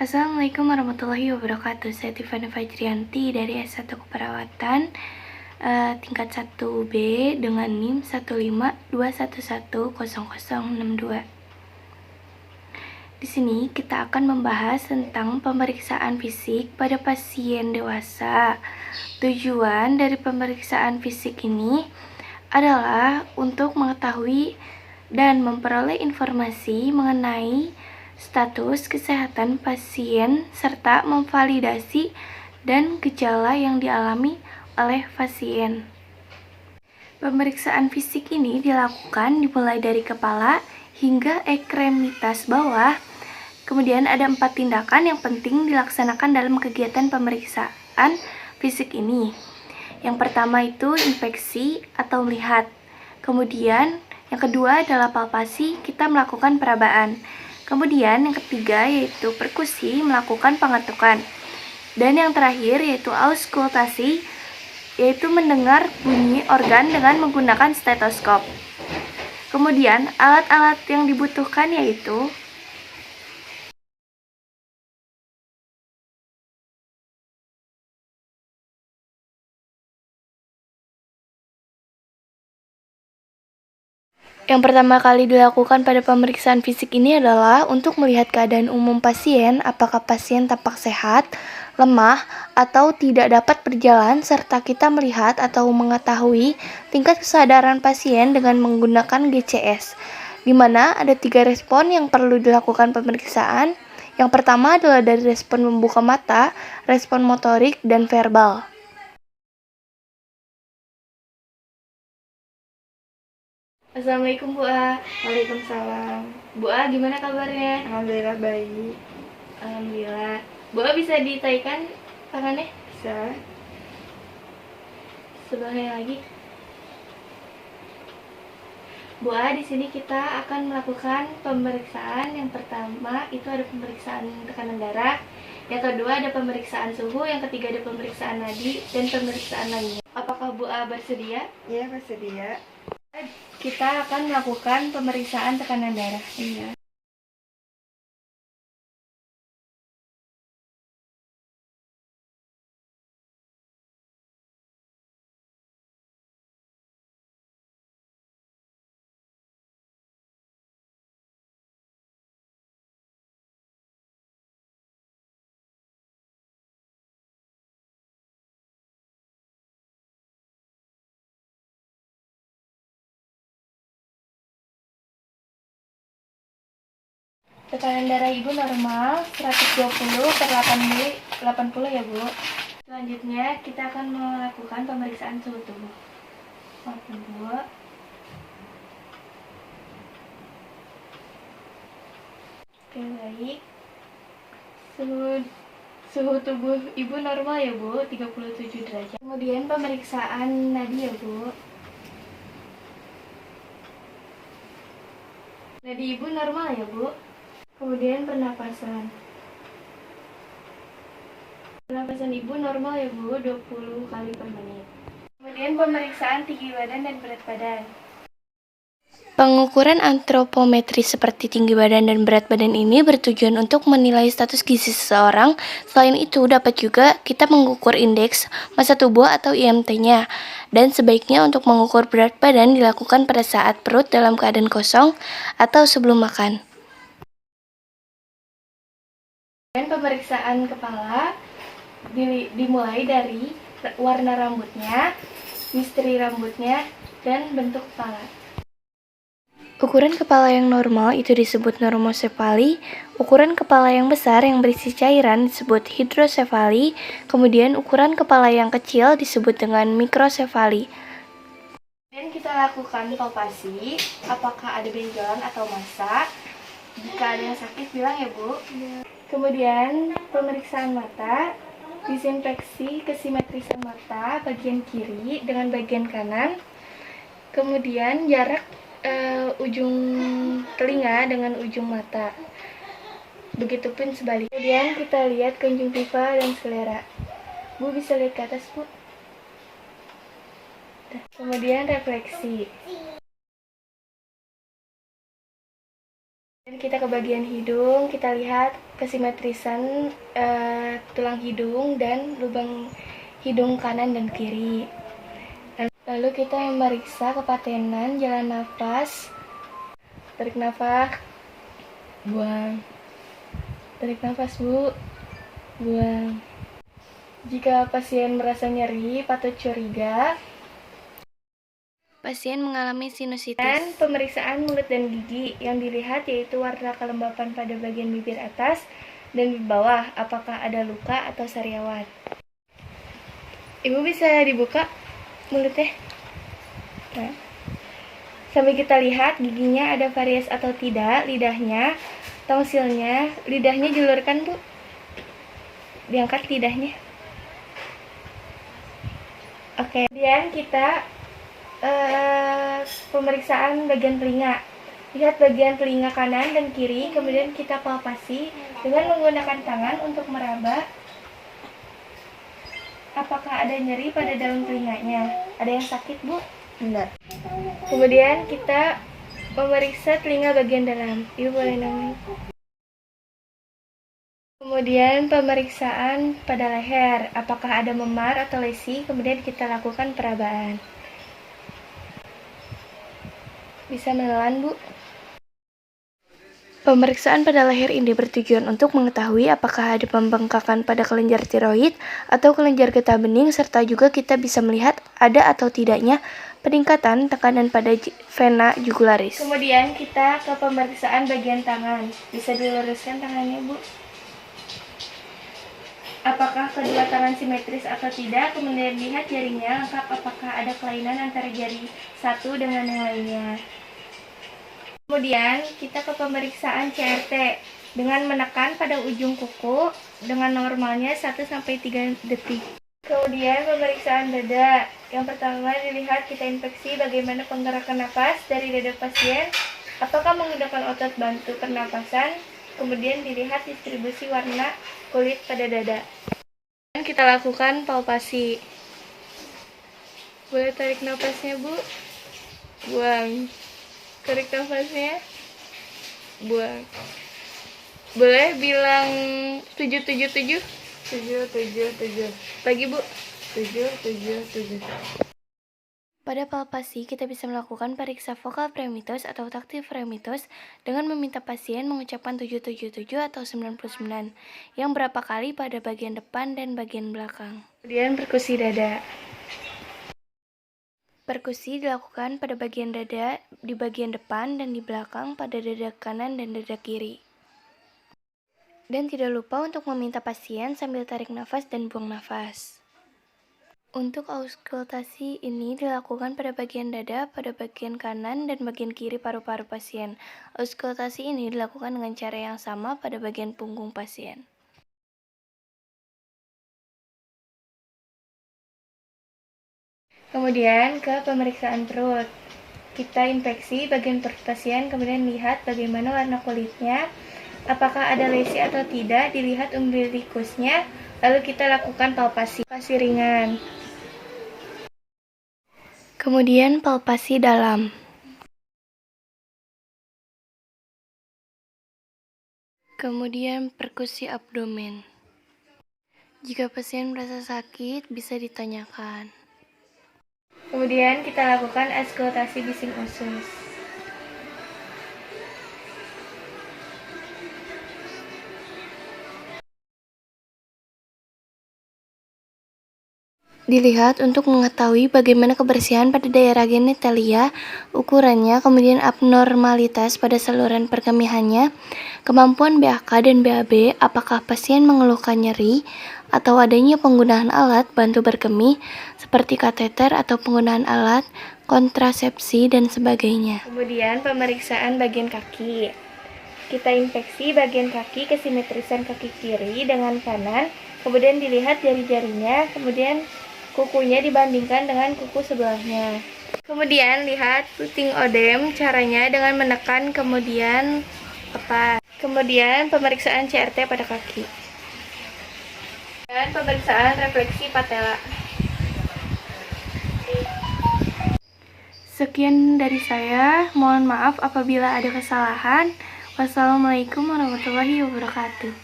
Assalamualaikum warahmatullahi wabarakatuh. Saya Tiffany Fajrianti dari S1 Keperawatan tingkat 1B dengan NIM 152110062. Di sini kita akan membahas tentang pemeriksaan fisik pada pasien dewasa. Tujuan dari pemeriksaan fisik ini adalah untuk mengetahui dan memperoleh informasi mengenai status kesehatan pasien serta memvalidasi dan gejala yang dialami oleh pasien. Pemeriksaan fisik ini dilakukan dimulai dari kepala hingga ekstremitas bawah. Kemudian ada 4 tindakan yang penting dilaksanakan dalam kegiatan pemeriksaan fisik ini. Yang pertama itu inspeksi atau melihat. Kemudian yang kedua adalah palpasi, kita melakukan perabaan. Kemudian yang ketiga yaitu perkusi, melakukan pengetukan. Dan yang terakhir yaitu auskultasi, yaitu mendengar bunyi organ dengan menggunakan stetoskop. Kemudian alat-alat yang dibutuhkan yaitu yang pertama kali dilakukan pada pemeriksaan fisik ini adalah untuk melihat keadaan umum pasien, apakah pasien tampak sehat, lemah, atau tidak dapat berjalan, serta kita melihat atau mengetahui tingkat kesadaran pasien dengan menggunakan GCS, di mana ada 3 respon yang perlu dilakukan pemeriksaan. Yang pertama adalah dari respon membuka mata, respon motorik, dan verbal. Assalamualaikum Bu A. Waalaikumsalam. Bu A, gimana kabarnya? Alhamdulillah baik. Alhamdulillah. Bu A bisa ditaikan tangannya? Bisa. Sebelahnya lagi. Bu A, di sini kita akan melakukan pemeriksaan. Yang pertama itu ada pemeriksaan tekanan darah. Yang kedua ada pemeriksaan suhu. Yang ketiga ada pemeriksaan nadi dan pemeriksaan lainnya. Apakah Bu A bersedia? Iya, bersedia. Kita akan melakukan pemeriksaan tekanan darah. Iya. Tekanan darah Ibu normal 120/80 ya Bu. Selanjutnya kita akan melakukan pemeriksaan suhu tubuh. Maafkan Bu. Oke, baik. Suhu tubuh Ibu normal ya Bu, 37 derajat. Kemudian pemeriksaan nadi ya Bu. Nadi Ibu normal ya Bu. Kemudian pernapasan. Pernapasan Ibu normal ya Bu, 20 kali per menit. Kemudian pemeriksaan tinggi badan dan berat badan. Pengukuran antropometri seperti tinggi badan dan berat badan ini bertujuan untuk menilai status gizi seseorang. Selain itu, dapat juga kita mengukur indeks massa tubuh atau IMT-nya. Dan sebaiknya untuk mengukur berat badan dilakukan pada saat perut dalam keadaan kosong atau sebelum makan. Dan pemeriksaan kepala dimulai dari warna rambutnya, misteri rambutnya, dan bentuk kepala. Ukuran kepala yang normal itu disebut normosefali, ukuran kepala yang besar yang berisi cairan disebut hidrosefali, kemudian ukuran kepala yang kecil disebut dengan mikrosefali. Dan kita lakukan palpasi, apakah ada benjolan atau massa. Jika ada yang sakit bilang ya Bu. Kemudian pemeriksaan mata, disinfeksi kesimetrisan mata bagian kiri dengan bagian kanan. Kemudian jarak ujung telinga dengan ujung mata. Begitupun sebaliknya. Kemudian kita lihat konjungtiva dan sklera. Bu bisa lihat ke atas Bu. Kemudian refleksi. Dan Kita ke bagian hidung, kita lihat kesimetrisan tulang hidung dan lubang hidung kanan dan kiri. Lalu kita memeriksa kepatenan jalan nafas. Tarik nafas, buang. Tarik nafas, Bu. Buang. Jika pasien merasa nyeri, patut curiga pasien mengalami sinusitis. Dan pemeriksaan mulut dan gigi yang dilihat yaitu warna kelembapan pada bagian bibir atas dan di bawah, apakah ada luka atau sariawan. Ibu bisa dibuka mulutnya. Nah, sambil kita lihat giginya ada varies atau tidak, lidahnya, tongsilnya, lidahnya julurkan, Bu. Diangkat lidahnya. Oke, kemudian kita pemeriksaan bagian telinga. Lihat bagian telinga kanan dan kiri, kemudian kita palpasi dengan menggunakan tangan untuk meraba apakah ada nyeri pada dalam telinganya. Ada yang sakit, Bu? Enggak. Kemudian kita memeriksa telinga bagian dalam. Ibu boleh nongol. Kemudian pemeriksaan pada leher, apakah ada memar atau lesi, kemudian kita lakukan perabaan. Bisa menelan, Bu. Pemeriksaan pada leher ini bertujuan untuk mengetahui apakah ada pembengkakan pada kelenjar tiroid atau kelenjar getah bening, serta juga kita bisa melihat ada atau tidaknya peningkatan tekanan pada vena jugularis. Kemudian kita ke pemeriksaan bagian tangan. Bisa diluruskan tangannya, Bu. Apakah kedua tangan simetris atau tidak, kemudian lihat jarinya lengkap, apakah ada kelainan antara jari satu dengan yang lainnya. Kemudian kita ke pemeriksaan CRT dengan menekan pada ujung kuku dengan normalnya 1-3 detik. Kemudian pemeriksaan dada. Yang pertama dilihat kita infeksi bagaimana penggerakan nafas dari dada pasien, apakah menggunakan otot bantu pernapasan, kemudian dilihat distribusi warna kulit pada dada. Dan kita lakukan palpasi. Boleh tarik nafasnya, Bu. Buang. Tarik nafasnya. Buang. Boleh bilang 777? 777. Pagi, Bu. 777. Pada palpasi, kita bisa melakukan periksa vokal premitus atau taktil premitus dengan meminta pasien mengucapkan 777 atau 99, yang berapa kali pada bagian depan dan bagian belakang. Kemudian perkusi dada. Perkusi dilakukan pada bagian dada, di bagian depan dan di belakang pada dada kanan dan dada kiri. Dan tidak lupa untuk meminta pasien sambil tarik nafas dan buang nafas. Untuk auskultasi ini dilakukan pada bagian dada, pada bagian kanan, dan bagian kiri paru-paru pasien. Auskultasi ini dilakukan dengan cara yang sama pada bagian punggung pasien. Kemudian ke pemeriksaan perut. Kita infeksi bagian perut pasien, kemudian lihat bagaimana warna kulitnya, apakah ada lesi atau tidak, dilihat umbilikusnya, lalu kita lakukan palpasi ringan. Kemudian palpasi dalam. Kemudian perkusi abdomen. Jika pasien merasa sakit, bisa ditanyakan. Kemudian kita lakukan auskultasi bising usus. Dilihat untuk mengetahui bagaimana kebersihan pada daerah genitalia, ukurannya, kemudian abnormalitas pada saluran perkemihannya, kemampuan BAK dan BAB, apakah pasien mengeluhkan nyeri, atau adanya penggunaan alat bantu berkemih seperti kateter atau penggunaan alat kontrasepsi dan sebagainya. Kemudian pemeriksaan bagian kaki. Kita infeksi bagian kaki, kesimetrisan kaki kiri dengan kanan, kemudian dilihat jari-jarinya, kemudian kukunya dibandingkan dengan kuku sebelahnya. Kemudian lihat puting odem, caranya dengan menekan kemudian lepas. Kemudian pemeriksaan CRT pada kaki. Dan pemeriksaan refleksi patella. Sekian dari saya, mohon maaf apabila ada kesalahan. Wassalamualaikum warahmatullahi wabarakatuh.